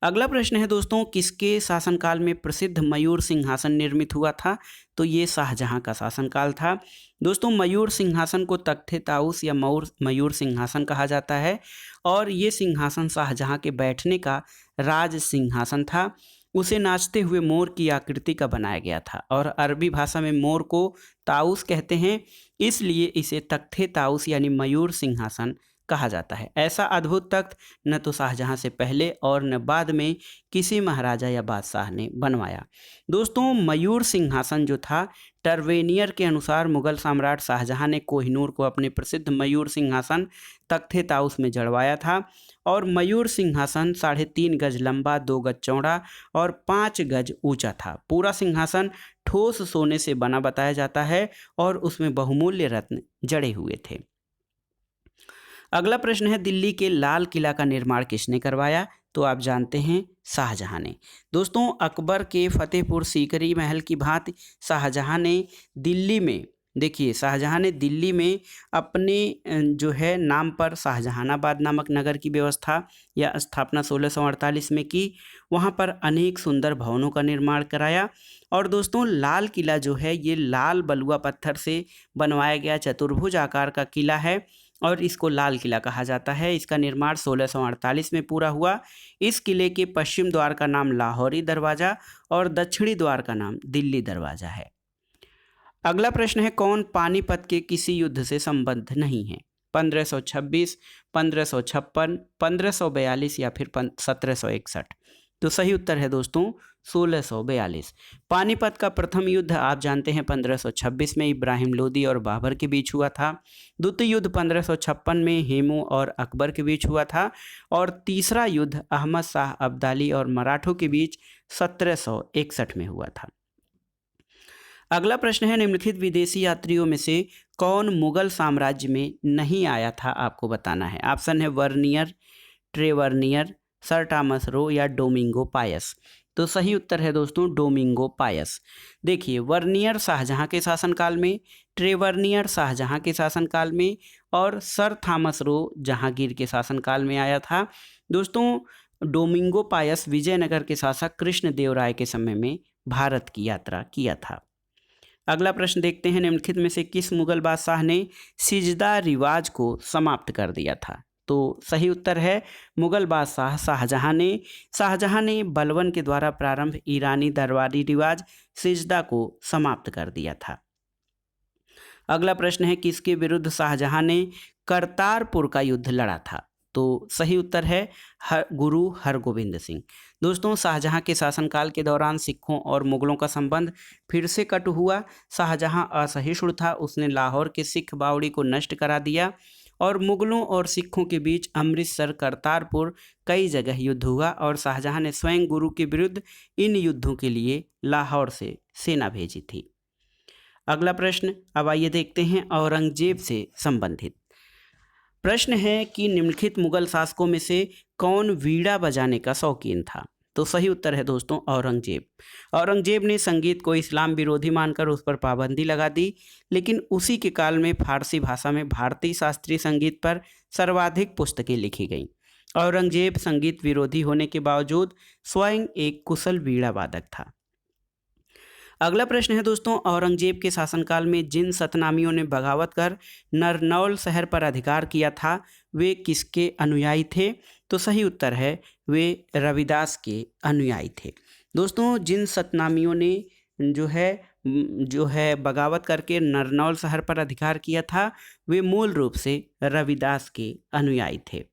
अगला प्रश्न है दोस्तों, किसके शासनकाल में प्रसिद्ध मयूर सिंहासन निर्मित हुआ था? तो ये शाहजहां का शासनकाल था। दोस्तों मयूर सिंहासन को तख्ते ताउस या मयूर सिंहासन कहा जाता है और ये सिंहासन शाहजहां के बैठने का राज सिंहासन था। उसे नाचते हुए मोर की आकृति का बनाया गया था और अरबी भाषा में मोर को ताउस कहते हैं, इसलिए इसे तख्ते ताउस यानी मयूर सिंहासन कहा जाता है। ऐसा अद्भुत तख्त न तो शाहजहां से पहले और न बाद में किसी महाराजा या बादशाह ने बनवाया। दोस्तों मयूर सिंहासन जो था, टर्वेनियर के अनुसार मुगल सम्राट शाहजहां ने कोहिनूर को अपने प्रसिद्ध मयूर सिंहासन तख्ते ताउस में जड़वाया था और मयूर सिंहासन 3.5 गज लंबा, 2 गज चौड़ा और 5 गज ऊंचा था। पूरा सिंहासन ठोस सोने से बना बताया जाता है और उसमें बहुमूल्य रत्न जड़े हुए थे। अगला प्रश्न है, दिल्ली के लाल किला का निर्माण किसने करवाया? तो आप जानते हैं शाहजहां ने। दोस्तों अकबर के फतेहपुर सीकरी महल की भांति शाहजहां ने दिल्ली में अपने जो है नाम पर शाहजहानाबाद नामक नगर की व्यवस्था या स्थापना 1648 में की। वहां पर अनेक सुंदर भवनों का निर्माण कराया और दोस्तों लाल किला जो है ये लाल बलुआ पत्थर से बनवाया गया चतुर्भुज आकार का किला है और इसको लाल किला कहा जाता है। इसका निर्माण 1648 में पूरा हुआ। इस किले के पश्चिम द्वार का नाम लाहौरी दरवाज़ा और दक्षिणी द्वार का नाम दिल्ली दरवाज़ा है। अगला प्रश्न है, कौन पानीपत के किसी युद्ध से संबद्ध नहीं है? 1526, 1556, 1542 या फिर 1761? तो सही उत्तर है दोस्तों 1642। पानीपत का प्रथम युद्ध आप जानते हैं 1526 में इब्राहिम लोदी और बाबर के बीच हुआ था। द्वितीय युद्ध 1556 में हेमू और अकबर के बीच हुआ था और तीसरा युद्ध अहमद शाह अब्दाली और मराठों के बीच 1761 में हुआ था। अगला प्रश्न है, निम्नलिखित विदेशी यात्रियों में से कौन मुगल साम्राज्य में नहीं आया था? आपको बताना है। ऑप्शन है वर्नियर, ट्रेवर्नियर, सर टॉमस रो या डोमिंगो पायस। तो सही उत्तर है दोस्तों डोमिंगो पायस। देखिए वर्नियर शाहजहां के शासनकाल में, ट्रेवर्नियर शाहजहां के शासनकाल में और सर थॉमस रो जहांगीर के शासनकाल में आया था। दोस्तों डोमिंगो पायस विजयनगर के शासक कृष्णदेव राय के समय में भारत की यात्रा किया था। अगला प्रश्न देखते हैं, निम्नलिखित में से किस मुगल बादशाह ने सिजदा रिवाज को समाप्त कर दिया था? तो सही उत्तर है मुगल बादशाह शाहजहां ने बलबन के द्वारा प्रारंभ ईरानी दरबारी रिवाज सिजदा को समाप्त कर दिया था। अगला प्रश्न है, किसके विरुद्ध शाहजहां ने करतारपुर का युद्ध लड़ा था? तो सही उत्तर है गुरु हरगोविंद सिंह। दोस्तों, शाहजहां के शासनकाल के दौरान सिखों और मुगलों का संबंध फिर से कट हुआ। शाहजहां असहिष्णु था, उसने लाहौर के सिख बावड़ी को नष्ट करा दिया और मुगलों और सिखों के बीच अमृतसर, करतारपुर कई जगह युद्ध हुआ और शाहजहां ने स्वयं गुरु के विरुद्ध इन युद्धों के लिए लाहौर से सेना भेजी थी। अगला प्रश्न अब आइए देखते हैं औरंगजेब से संबंधित प्रश्न है कि निम्नलिखित मुगल शासकों में से कौन वीणा बजाने का शौकीन था? तो सही उत्तर है दोस्तों औरंगजेब। औरंगजेब ने संगीत को इस्लाम विरोधी मानकर उस पर पाबंदी लगा दी, लेकिन उसी के काल में फारसी भाषा में भारतीय शास्त्रीय संगीत पर सर्वाधिक पुस्तकें लिखी गईं। औरंगजेब संगीत विरोधी होने के बावजूद स्वयं एक कुशल वीणा वादक था। अगला प्रश्न है दोस्तों, औरंगजेब के शासनकाल में जिन सतनामियों ने बगावत कर नरनौल शहर पर अधिकार किया था वे किसके अनुयायी थे? तो सही उत्तर है वे रविदास के अनुयायी थे। दोस्तों, जिन सतनामियों ने जो है बगावत करके नरनौल शहर पर अधिकार किया था वे मूल रूप से रविदास के अनुयायी थे।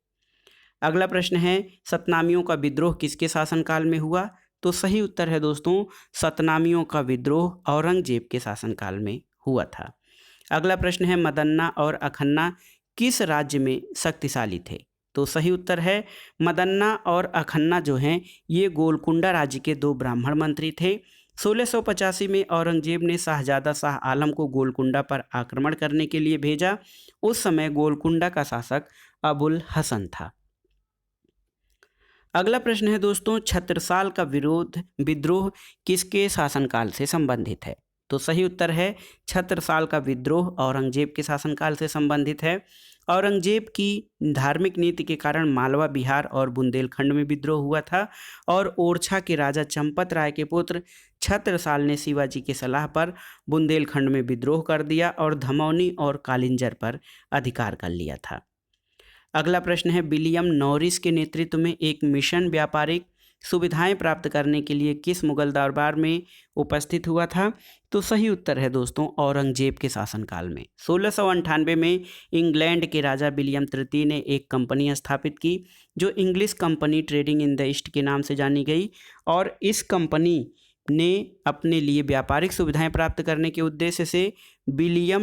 अगला प्रश्न है, सतनामियों का विद्रोह किसके शासनकाल में हुआ? तो सही उत्तर है दोस्तों सतनामियों का विद्रोह औरंगजेब के शासनकाल में हुआ था। अगला प्रश्न है, मदन्ना और अखन्ना किस राज्य में शक्तिशाली थे? तो सही उत्तर है मदन्ना और अखन्ना जो हैं ये गोलकुंडा राज्य के दो ब्राह्मण मंत्री थे। 1685 में औरंगजेब ने शाहजादा शाह आलम को गोलकुंडा पर आक्रमण करने के लिए भेजा। उस समय गोलकुंडा का शासक अबुल हसन था। अगला प्रश्न है दोस्तों, छत्रसाल का विद्रोह किसके शासनकाल से संबंधित है? तो सही उत्तर है छत्रसाल का विद्रोह औरंगजेब के शासनकाल से संबंधित है। औरंगजेब की धार्मिक नीति के कारण मालवा, बिहार और बुंदेलखंड में विद्रोह हुआ था और ओरछा के राजा चंपत राय के पुत्र छत्रसाल ने शिवाजी की सलाह पर बुंदेलखंड में विद्रोह कर दिया और धमौनी और कालिंजर पर अधिकार कर लिया था। अगला प्रश्न है, विलियम नॉरिस के नेतृत्व में एक मिशन व्यापारिक सुविधाएं प्राप्त करने के लिए किस मुगल दरबार में उपस्थित हुआ था? तो सही उत्तर है दोस्तों औरंगजेब के शासनकाल में। 1698 में इंग्लैंड के राजा विलियम तृतीय ने एक कंपनी स्थापित की जो English company trading in the east के नाम से जानी गई और इस कंपनी ने अपने लिए व्यापारिक सुविधाएं प्राप्त करने के उद्देश्य से विलियम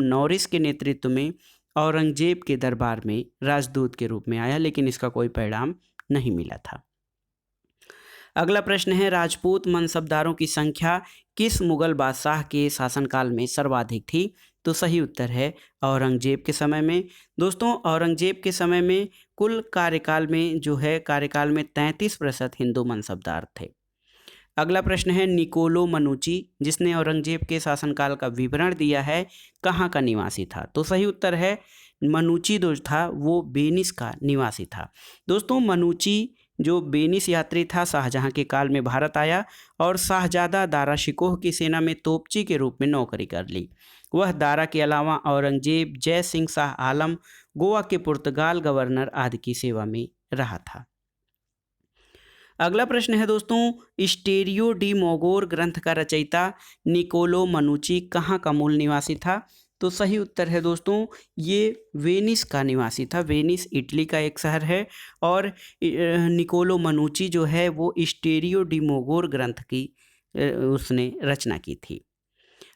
नॉरिस के नेतृत्व में औरंगजेब के दरबार में राजदूत के रूप में आया, लेकिन इसका कोई परिणाम नहीं मिला था। अगला प्रश्न है, राजपूत मनसबदारों की संख्या किस मुगल बादशाह के शासनकाल में सर्वाधिक थी? तो सही उत्तर है औरंगजेब के समय में। दोस्तों, औरंगजेब के समय में कुल कार्यकाल में 33% हिंदू मनसबदार थे। अगला प्रश्न है, निकोलो मनुची जिसने औरंगजेब के शासनकाल का विवरण दिया है कहाँ का निवासी था? तो सही उत्तर है मनुची जो था वो बेनिस का निवासी था। दोस्तों, मनुची जो बेनिस यात्री था शाहजहां के काल में भारत आया और शाहजादा दारा शिकोह की सेना में तोपची के रूप में नौकरी कर ली। वह दारा के अलावा औरंगजेब, जय सिंह शाह आलम, गोवा के पुर्तगाल गवर्नर आदि की सेवा में रहा था। अगला प्रश्न है दोस्तों, स्टेरियो डी मोगोर ग्रंथ का रचयिता निकोलो मनुची कहाँ का मूल निवासी था? तो सही उत्तर है दोस्तों ये वेनिस का निवासी था। वेनिस इटली का एक शहर है और निकोलो मनुची जो है वो स्टेरियो डी मोगोर ग्रंथ की उसने रचना की थी।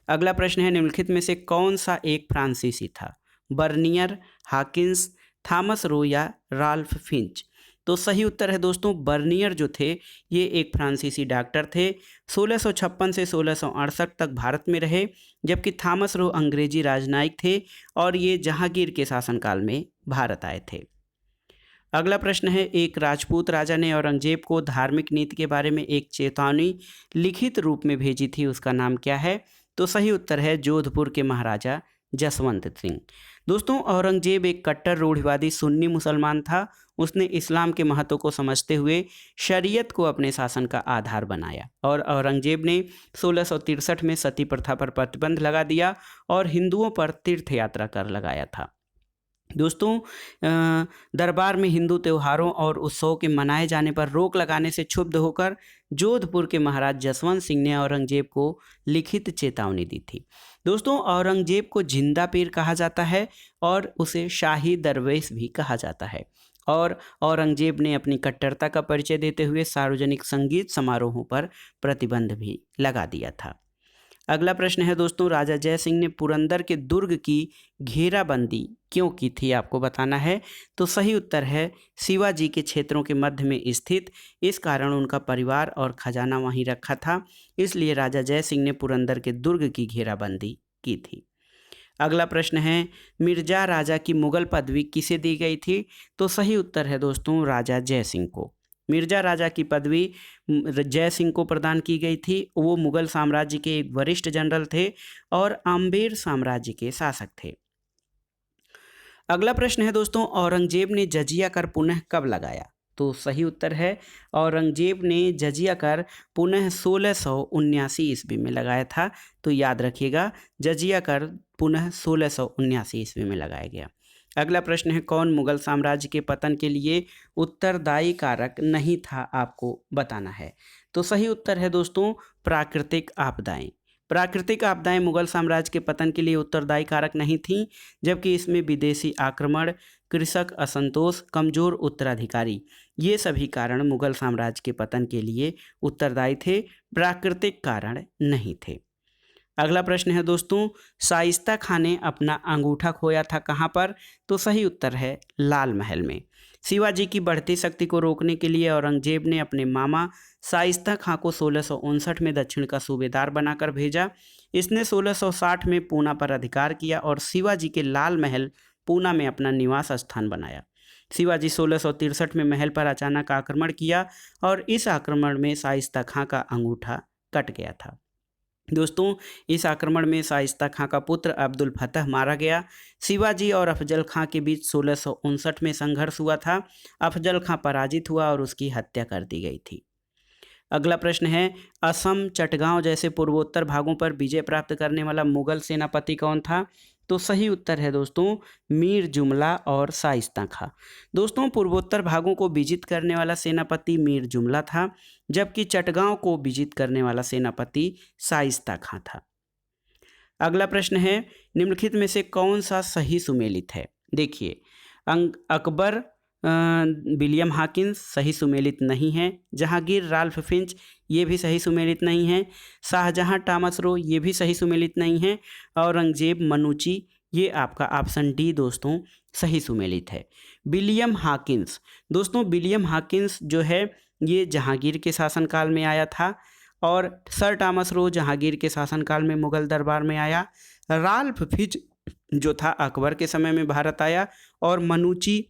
अगला प्रश्न है, निम्नलिखित में से कौन सा एक फ्रांसीसी था? बर्नियर, हाकिंस, थॉमस रो या राल्फ फिंच? तो सही उत्तर है दोस्तों बर्नियर जो थे ये एक फ्रांसीसी डॉक्टर थे। 1656 से 1668 तक भारत में रहे, जबकि थॉमस रो अंग्रेजी राजनयिक थे और ये जहांगीर के शासनकाल में भारत आए थे। अगला प्रश्न है, एक राजपूत राजा ने औरंगजेब को धार्मिक नीति के बारे में एक चेतावनी लिखित रूप में भेजी थी, उसका नाम क्या है? तो सही उत्तर है जोधपुर के महाराजा जसवंत सिंह। दोस्तों औरंगजेब एक कट्टर रूढ़िवादी सुन्नी मुसलमान था। उसने इस्लाम के महत्व को समझते हुए शरीयत को अपने शासन का आधार बनाया और औरंगजेब ने 1663 में सती प्रथा पर प्रतिबंध लगा दिया और हिंदुओं पर तीर्थ यात्रा कर लगाया था। दोस्तों दरबार में हिंदू त्योहारों और उत्सवों के मनाए जाने पर रोक लगाने से क्षुब्ध होकर जोधपुर के महाराज जसवंत सिंह ने औरंगजेब को लिखित चेतावनी दी थी। दोस्तों औरंगजेब को जिंदा पीर कहा जाता है और उसे शाही दरवेश भी कहा जाता है और औरंगजेब ने अपनी कट्टरता का परिचय देते हुए सार्वजनिक संगीत समारोहों पर प्रतिबंध भी लगा दिया था। अगला प्रश्न है दोस्तों, राजा जय सिंह ने पुरंदर के दुर्ग की घेराबंदी क्यों की थी, आपको बताना है। तो सही उत्तर है शिवाजी के क्षेत्रों के मध्य में स्थित, इस कारण उनका परिवार और खजाना वहीं रखा था, इसलिए राजा जय सिंह ने पुरंदर के दुर्ग की घेराबंदी की थी। अगला प्रश्न है, मिर्जा राजा की मुगल पदवी किसे दी गई थी। तो सही उत्तर है दोस्तों राजा जय सिंह को। मिर्जा राजा की पदवी जय सिंह को प्रदान की गई थी। वो मुगल साम्राज्य के एक वरिष्ठ जनरल थे और आम्बेर साम्राज्य के शासक थे। अगला प्रश्न है दोस्तों, औरंगजेब ने जजिया कर पुनः कब लगाया। तो सही उत्तर है औरंगजेब ने जजिया कर पुनः 1679 ईस्वी में लगाया था। तो याद रखिएगा जजिया कर पुनः 1679 ईस्वी में लगाया गया। अगला प्रश्न है, कौन मुगल साम्राज्य के पतन के लिए उत्तरदायी कारक नहीं था, आपको बताना है। तो सही उत्तर है दोस्तों प्राकृतिक आपदाएं। प्राकृतिक आपदाएं मुगल साम्राज्य के पतन के लिए उत्तरदायी कारक नहीं थीं, जबकि इसमें विदेशी आक्रमण, कृषक असंतोष, कमजोर उत्तराधिकारी, ये सभी कारण मुगल साम्राज्य के पतन के लिए उत्तरदायी थे, प्राकृतिक कारण नहीं थे। अगला प्रश्न है दोस्तों, शाइस्ता खां ने अपना अंगूठा खोया था कहाँ पर। तो सही उत्तर है लाल महल में। शिवाजी की बढ़ती शक्ति को रोकने के लिए औरंगजेब ने अपने मामा शाइस्ता खां को 1659 में दक्षिण का सूबेदार बनाकर भेजा। इसने 1660 में पूना पर अधिकार किया और शिवाजी के लाल महल पूना में अपना निवास स्थान बनाया। शिवाजी 1663 में महल पर अचानक आक्रमण किया और इस आक्रमण में शाइस्ता खां का अंगूठा कट गया था। दोस्तों इस आक्रमण में शाइस्ता खां का पुत्र अब्दुल फतह मारा गया। शिवाजी और अफजल खां के बीच 1659 में संघर्ष हुआ था। अफजल खां पराजित हुआ और उसकी हत्या कर दी गई थी। अगला प्रश्न है, असम, चटगांव जैसे पूर्वोत्तर भागों पर विजय प्राप्त करने वाला मुगल सेनापति कौन था। तो सही उत्तर है दोस्तों मीर जुमला और शाइस्ता खां। दोस्तों पूर्वोत्तर भागों को विजित करने वाला सेनापति मीर जुमला था, जबकि चटगांव को विजित करने वाला सेनापति शाइस्ता खां था। अगला प्रश्न है, निम्नलिखित में से कौन सा सही सुमेलित है। देखिए अकबर विलियम हॉकिंस सही सुमेलित नहीं है। जहांगीर राल्फ फिंच ये भी सही सुमेलित नहीं है। शाहजहां टॉमस रो ये भी सही सुमेलित नहीं है। औरंगजेब मनुची ये आपका ऑप्शन डी दोस्तों सही सुमेलित है। विलियम हॉकिंस, दोस्तों विलियम हॉकिंस जो है ये जहांगीर के शासनकाल में आया था और सर टॉमस रो जहांगीर के शासनकाल में मुगल दरबार में आया। राल्फ फिंच जो था अकबर के समय में भारत आया और मनुची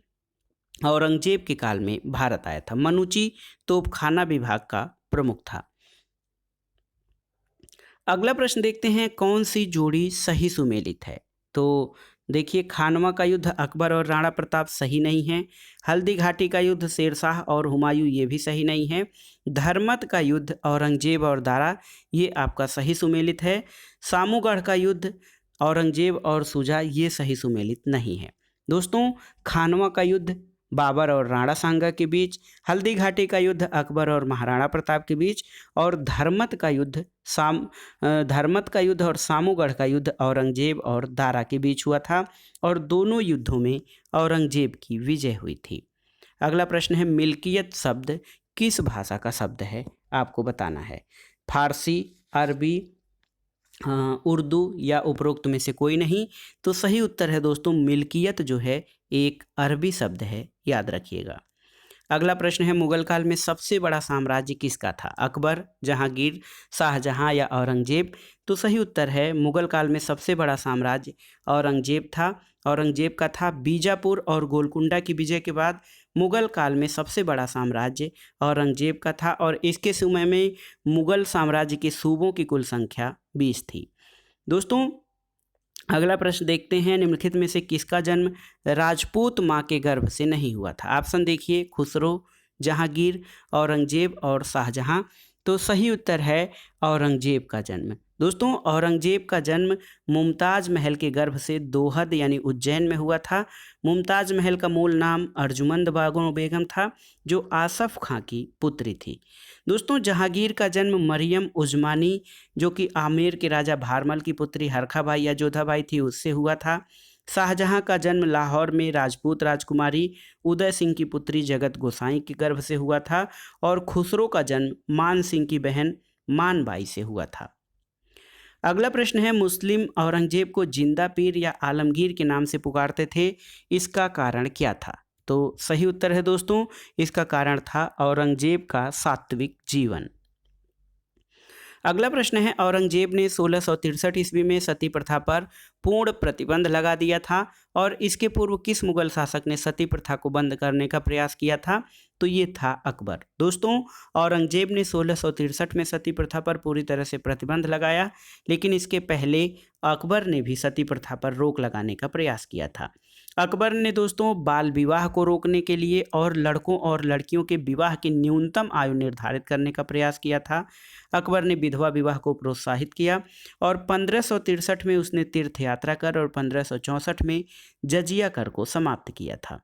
औरंगजेब के काल में भारत आया था। मनुची तोपखाना विभाग का प्रमुख था। अगला प्रश्न देखते हैं, कौन सी जोड़ी सही सुमेलित है। तो देखिए खानवा का युद्ध अकबर और राणा प्रताप सही नहीं है। हल्दी घाटी का युद्ध शेरशाह और हुमायूं ये भी सही नहीं है। धर्मत का युद्ध औरंगजेब और दारा ये आपका सही सुमेलित है। सामूगढ़ का युद्ध औरंगजेब और शुजा ये सही सुमेलित नहीं है। दोस्तों खानवा का युद्ध बाबर और राणा सांगा के बीच, हल्दी घाटी का युद्ध अकबर और महाराणा प्रताप के बीच और धर्मत का युद्ध और सामूगढ़ का युद्ध औरंगजेब और दारा के बीच हुआ था और दोनों युद्धों में औरंगजेब की विजय हुई थी। अगला प्रश्न है, मिल्कियत शब्द किस भाषा का शब्द है, आपको बताना है। फारसी, अरबी, उर्दू या उपरोक्त में से कोई नहीं। तो सही उत्तर है दोस्तों मिल्कियत जो है एक अरबी शब्द है, याद रखिएगा। अगला प्रश्न है, मुगल काल में सबसे बड़ा साम्राज्य किसका था। अकबर, जहांगीर, शाहजहां या औरंगजेब। तो सही उत्तर है मुगल काल में सबसे बड़ा साम्राज्य औरंगजेब का था। बीजापुर और गोलकुंडा की विजय के बाद मुगल काल में सबसे बड़ा साम्राज्य औरंगजेब का था और इसके समय में मुगल साम्राज्य के सूबों की कुल संख्या 20 थी। दोस्तों अगला प्रश्न देखते हैं, निम्नलिखित में से किसका जन्म राजपूत मां के गर्भ से नहीं हुआ था। ऑप्शन देखिए, खुसरो, जहांगीर, औरंगजेब और शाहजहां। तो सही उत्तर है औरंगजेब का जन्म। दोस्तों, औरंगजेब का जन्म मुमताज महल के गर्भ से दोहद यानी उज्जैन में हुआ था। मुमताज महल का मूल नाम अर्जुमंद बानो बेगम था, जो आसफ खां की पुत्री थी। दोस्तों, जहांगीर का जन्म मरियम उजमानी, जो कि आमेर के राजा भारमल की पुत्री हरखाबाई या जोधाबाई थी, उससे हुआ था। शाहजहां का जन्म लाहौर में राजपूत राजकुमारी उदय सिंह की पुत्री जगत गोसाई के गर्भ से हुआ था। और खुसरो का जन्म मान सिंह की बहन मानबाई से हुआ था। अगला प्रश्न है, मुस्लिम औरंगजेब को जिंदा पीर या आलमगीर के नाम से पुकारते थे, इसका कारण क्या था। तो सही उत्तर है दोस्तों, इसका कारण था औरंगजेब का सात्विक जीवन। अगला प्रश्न है, औरंगजेब ने 1663 ईस्वी में सती प्रथा पर पूर्ण प्रतिबंध लगा दिया था और इसके पूर्व किस मुगल शासक ने सती प्रथा को बंद करने का प्रयास किया था। तो ये था अकबर। दोस्तों, औरंगजेब ने 1663 में सती प्रथा पर पूरी तरह से प्रतिबंध लगाया, लेकिन इसके पहले अकबर ने भी सती प्रथा पर रोक लगाने का प्रयास किया था। अकबर ने दोस्तों बाल विवाह को रोकने के लिए और लड़कों और लड़कियों के विवाह की न्यूनतम आयु निर्धारित करने का प्रयास किया था। अकबर ने विधवा विवाह को प्रोत्साहित किया और 1563 में उसने तीर्थ यात्रा कर और 1564 में जजिया कर को समाप्त किया था।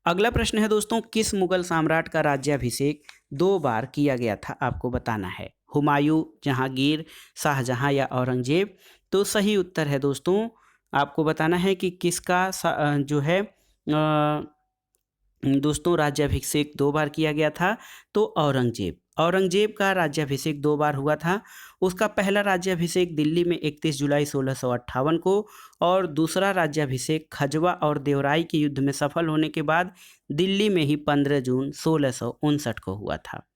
अगला प्रश्न है दोस्तों, किस मुगल सम्राट का राज्याभिषेक 2 बार किया गया था, आपको बताना है। हुमायूं, जहांगीर, शाहजहां या औरंगजेब। तो सही उत्तर है दोस्तों, आपको बताना है कि किसका जो है दोस्तों राज्याभिषेक 2 बार किया गया था। तो औरंगजेब का राज्याभिषेक 2 बार हुआ था। उसका पहला राज्याभिषेक दिल्ली में 31 जुलाई 1658 को और दूसरा राज्याभिषेक खजवा और देवराई के युद्ध में सफल होने के बाद दिल्ली में ही 15 जून 1659 को हुआ था।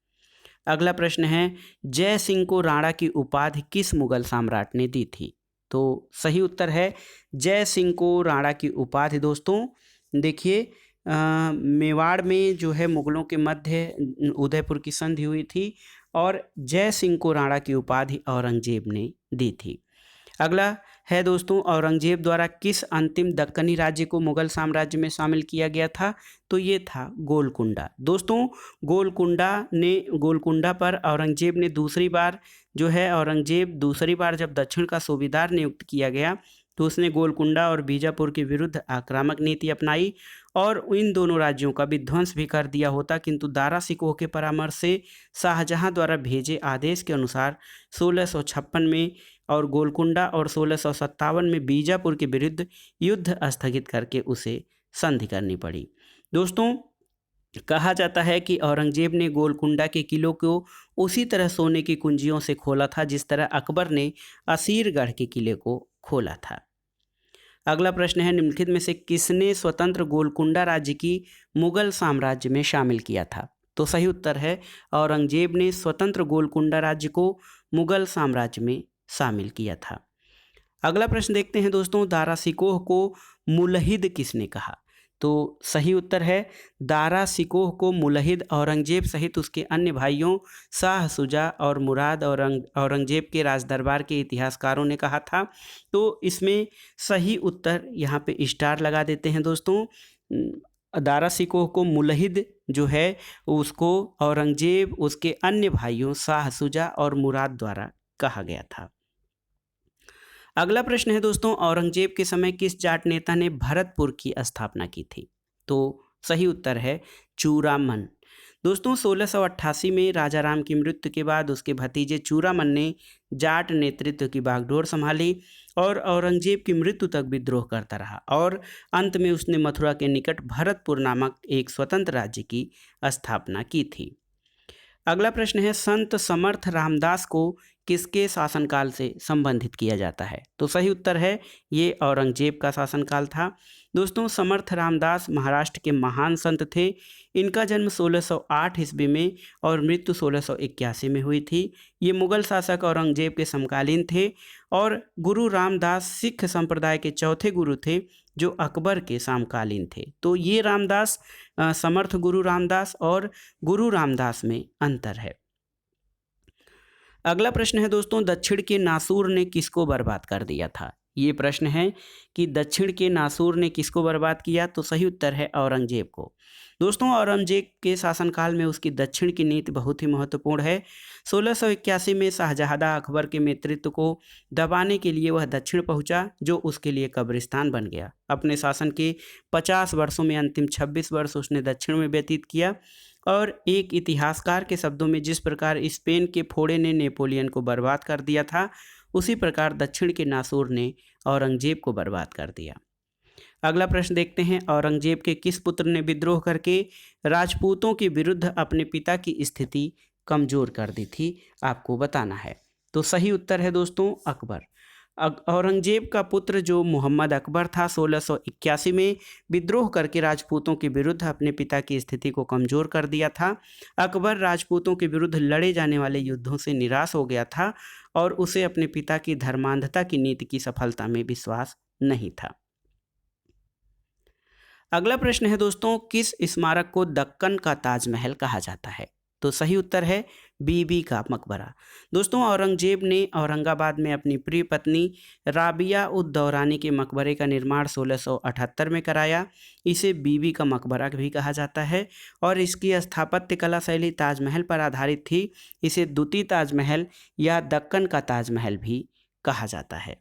अगला प्रश्न है, जय सिंह को राणा की उपाधि किस मुगल सम्राट ने दी थी। तो सही उत्तर है, जय सिंह को राणा की उपाधि दोस्तों देखिए मेवाड़ में जो है मुगलों के मध्य उदयपुर की संधि हुई थी और जय सिंह को राणा की उपाधि औरंगजेब ने दी थी। अगला है दोस्तों, औरंगजेब द्वारा किस अंतिम दक्कनी राज्य को मुगल साम्राज्य में शामिल किया गया था। तो ये था गोलकुंडा। दोस्तों, गोलकुंडा पर औरंगजेब ने दूसरी बार जब दक्षिण का सूबेदार नियुक्त किया गया तो उसने गोलकुंडा और बीजापुर के विरुद्ध आक्रामक नीति अपनाई और इन दोनों राज्यों का विध्वंस भी कर दिया होता, किंतु दारा सिकोह के परामर्श से शाहजहां द्वारा भेजे आदेश के अनुसार 1656 में और गोलकुंडा और 1657 में बीजापुर के विरुद्ध युद्ध स्थगित करके उसे संधि करनी पड़ी। दोस्तों, कहा जाता है कि औरंगजेब ने गोलकुंडा के किलों को उसी तरह सोने की कुंजियों से खोला था जिस तरह अकबर ने असीरगढ़ के किले को खोला था। अगला प्रश्न है, निम्नलिखित में से किसने स्वतंत्र गोलकुंडा राज्य की मुगल साम्राज्य में शामिल किया था। तो सही उत्तर है, औरंगजेब ने स्वतंत्र गोलकुंडा राज्य को मुगल साम्राज्य में शामिल किया था। अगला प्रश्न देखते हैं दोस्तों, दारा सिकोह को मुलहिद किसने कहा। तो सही उत्तर है, दारा सिकोह को मुलहिद औरंगजेब सहित उसके अन्य भाइयों शाह सुजा और मुराद औरंगजेब के राजदरबार के इतिहासकारों ने कहा था। तो इसमें सही उत्तर यहाँ पे स्टार लगा देते हैं दोस्तों। दारा सिकोह को मुलहिद जो है उसको औरंगजेब उसके अन्य भाइयों शाह सुजा और मुराद द्वारा कहा गया था। अगला प्रश्न है दोस्तों, औरंगजेब के समय किस जाट नेता ने भरतपुर की स्थापना की थी। तो सही उत्तर है चूड़ामन। दोस्तों, 1688 में राजा राम की मृत्यु के बाद उसके भतीजे चूड़ामन ने जाट नेतृत्व की बागडोर संभाली और औरंगजेब की मृत्यु तक विद्रोह करता रहा और अंत में उसने मथुरा के निकट भरतपुर नामक एक स्वतंत्र राज्य की स्थापना की थी। अगला प्रश्न है, संत समर्थ रामदास को किसके शासनकाल से संबंधित किया जाता है। तो सही उत्तर है, ये औरंगजेब का शासनकाल था। दोस्तों, समर्थ रामदास महाराष्ट्र के महान संत थे। इनका जन्म 1608 ईस्वी में और मृत्यु 1681 में हुई थी। ये मुगल शासक औरंगजेब के समकालीन थे और गुरु रामदास सिख संप्रदाय के चौथे गुरु थे जो अकबर के समकालीन थे। तो ये रामदास समर्थ गुरु रामदास और गुरु रामदास में अंतर है। अगला प्रश्न है दोस्तों, दक्षिण के नासूर ने किसको बर्बाद कर दिया था। ये प्रश्न है कि दक्षिण के नासूर ने किसको बर्बाद किया, तो सही उत्तर है औरंगजेब को। दोस्तों, औरंगजेब के शासनकाल में उसकी दक्षिण की नीति बहुत ही महत्वपूर्ण है। 1681 में शाहजहां अकबर के नेतृत्व को दबाने के लिए वह दक्षिण पहुंचा, जो उसके लिए कब्रिस्तान बन गया। अपने शासन के 50 वर्षों में अंतिम 26 वर्ष उसने दक्षिण में व्यतीत किया। और एक इतिहासकार के शब्दों में, जिस प्रकार स्पेन के फोड़े ने नेपोलियन को बर्बाद कर दिया था, उसी प्रकार दक्षिण के नासूर ने औरंगजेब को बर्बाद कर दिया। अगला प्रश्न देखते हैं, औरंगजेब के किस पुत्र ने विद्रोह करके राजपूतों के विरुद्ध अपने पिता की स्थिति कमजोर कर दी थी, आपको बताना है। तो सही उत्तर है दोस्तों अकबर। औरंगजेब का पुत्र जो मोहम्मद अकबर था, 1681 में विद्रोह करके राजपूतों के विरुद्ध अपने पिता की स्थिति को कमजोर कर दिया था। अकबर राजपूतों के विरुद्ध लड़े जाने वाले युद्धों से निराश हो गया था और उसे अपने पिता की धर्मांधता की नीति की सफलता में विश्वास नहीं था। अगला प्रश्न है दोस्तों, किस स्मारक को दक्कन का ताजमहल कहा जाता है। तो सही उत्तर है बीबी का मकबरा। दोस्तों, औरंगजेब ने औरंगाबाद में अपनी प्रिय पत्नी राबिया उद दौरानी के मकबरे का निर्माण 1678 में कराया। इसे बीबी का मकबरा भी कहा जाता है और इसकी स्थापत्य कला शैली ताजमहल पर आधारित थी। इसे द्वितीय ताजमहल या दक्कन का ताजमहल भी कहा जाता है।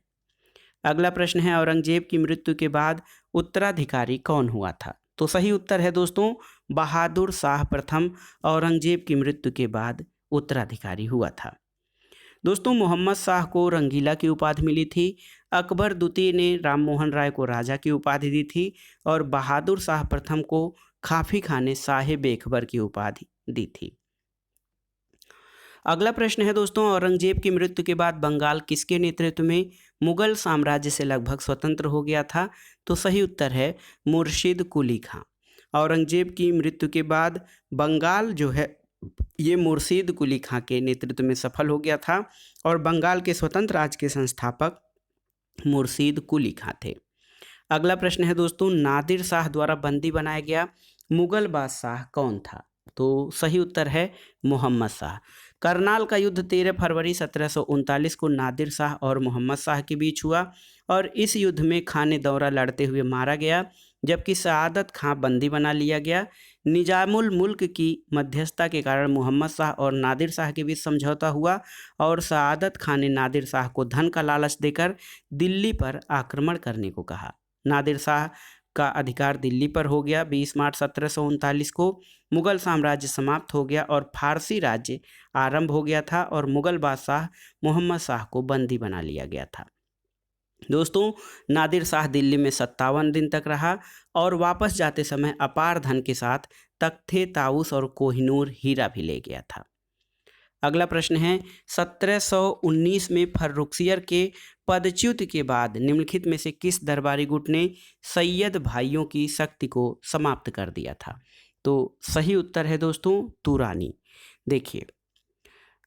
अगला प्रश्न है, औरंगजेब की मृत्यु के बाद उत्तराधिकारी कौन हुआ था। तो सही उत्तर है दोस्तों बहादुर शाह प्रथम औरंगजेब की मृत्यु के बाद उत्तराधिकारी हुआ था। दोस्तों, मोहम्मद शाह को रंगीला की उपाधि मिली थी। अकबर द्वितीय ने राम मोहन राय को राजा की उपाधि दी थी और बहादुर शाह प्रथम को खाफी खां ने साहिब अकबर की उपाधि दी थी। अगला प्रश्न है दोस्तों, औरंगजेब की मृत्यु के बाद बंगाल किसके नेतृत्व में मुगल साम्राज्य से लगभग स्वतंत्र हो गया था। तो सही उत्तर है मुर्शिद कुली खां। औरंगजेब की मृत्यु के बाद बंगाल जो है ये मुर्शिद कुली खां के नेतृत्व में सफल हो गया था और बंगाल के स्वतंत्र राज्य के संस्थापक मुर्शिद कुली खां थे। अगला प्रश्न है दोस्तों, नादिर शाह द्वारा बंदी बनाया गया मुगल बादशाह कौन था। तो सही उत्तर है मोहम्मद शाह। करनाल का युद्ध 13 फरवरी 1739 को नादिर शाह और मोहम्मद शाह के बीच हुआ और इस युद्ध में खान दौरा लड़ते हुए मारा गया, जबकि सआदत खां बंदी बना लिया गया। निजामुल मुल्क की मध्यस्थता के कारण मोहम्मद शाह और नादिर शाह के बीच समझौता हुआ और सआदत खान ने नादिर शाह को धन का लालच देकर दिल्ली पर आक्रमण करने को कहा। नादिर शाह का अधिकार दिल्ली पर हो गया। 20 मार्च 1739 को मुगल साम्राज्य समाप्त हो गया और फारसी राज्य आरंभ हो गया था और मुगल बादशाह मोहम्मद शाह को बंदी बना लिया गया था। दोस्तों, नादिर शाह दिल्ली में 57 दिन तक रहा और वापस जाते समय अपार धन के साथ तख्ते ताउस और कोहिनूर हीरा भी ले गया था। अगला प्रश्न है, 1719 में फर्रुखसियर के पदच्युत के बाद निम्नलिखित में से किस दरबारी गुट ने सैयद भाइयों की शक्ति को समाप्त कर दिया था। तो सही उत्तर है दोस्तों तुरानी। देखिए,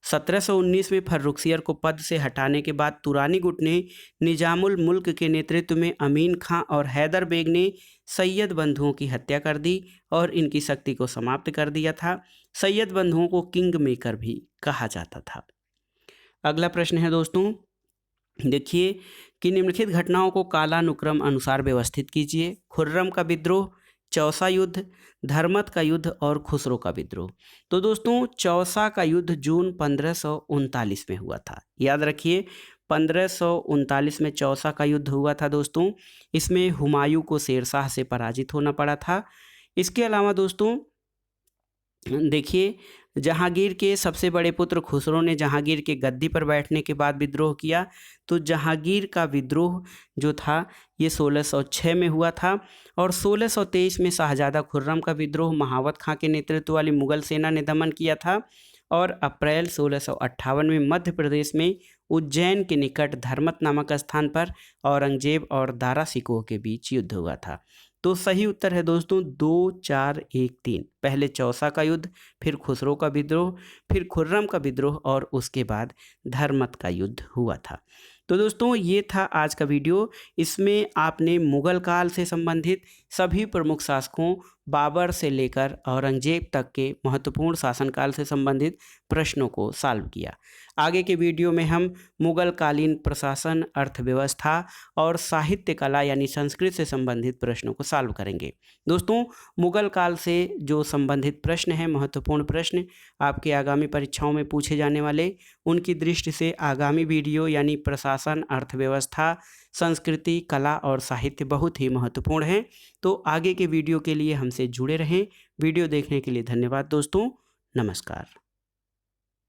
1719 में फर्रुखसियर को पद से हटाने के बाद तुरानी गुट ने निजामुल मुल्क के नेतृत्व में अमीन खां और हैदर बेग ने सैयद बंधुओं की हत्या कर दी और इनकी शक्ति को समाप्त कर दिया था। सैयद बंधुओं को किंग मेकर भी कहा जाता था। अगला प्रश्न है दोस्तों, देखिए कि निम्नलिखित घटनाओं को कालानुक्रम अनुसार व्यवस्थित कीजिए। खुर्रम का विद्रोह, चौसा युद्ध, धर्मत का युद्ध और खुसरो का विद्रोह। तो दोस्तों, चौसा का युद्ध जून 1539 में हुआ था। याद रखिए, 1539 में चौसा का युद्ध हुआ था दोस्तों। इसमें हुमायूं को शेरशाह से पराजित होना पड़ा था। इसके अलावा दोस्तों देखिए, जहांगीर के सबसे बड़े पुत्र खुसरो ने जहांगीर के गद्दी पर बैठने के बाद विद्रोह किया। तो जहांगीर का विद्रोह जो था ये 1606 में हुआ था और 1623 में शाहजादा खुर्रम का विद्रोह महावत खां के नेतृत्व वाली मुगल सेना ने दमन किया था और अप्रैल 1658 में मध्य प्रदेश में उज्जैन के निकट धर्मत नामक स्थान पर औरंगजेब और दारा सिकोह के बीच युद्ध हुआ था। तो सही उत्तर है दोस्तों 2, 4, 1, 3। पहले चौसा का युद्ध, फिर खुसरो का विद्रोह, फिर खुर्रम का विद्रोह और उसके बाद धर्मत का युद्ध हुआ था। तो दोस्तों ये था आज का वीडियो। इसमें आपने मुगल काल से संबंधित सभी प्रमुख शासकों बाबर से लेकर औरंगजेब तक के महत्वपूर्ण शासनकाल से संबंधित प्रश्नों को सॉल्व किया। आगे के वीडियो में हम मुगल कालीन प्रशासन, अर्थव्यवस्था और साहित्य कला यानी संस्कृत से संबंधित प्रश्नों को सॉल्व करेंगे। दोस्तों, मुगल काल से जो संबंधित प्रश्न हैं, महत्वपूर्ण प्रश्न आपके आगामी परीक्षाओं में पूछे जाने वाले, उनकी दृष्टि से आगामी वीडियो यानी प्रशासन, अर्थव्यवस्था, संस्कृति, कला और साहित्य बहुत ही महत्वपूर्ण हैं। तो आगे के वीडियो के लिए हमसे जुड़े रहें। वीडियो देखने के लिए धन्यवाद दोस्तों। नमस्कार।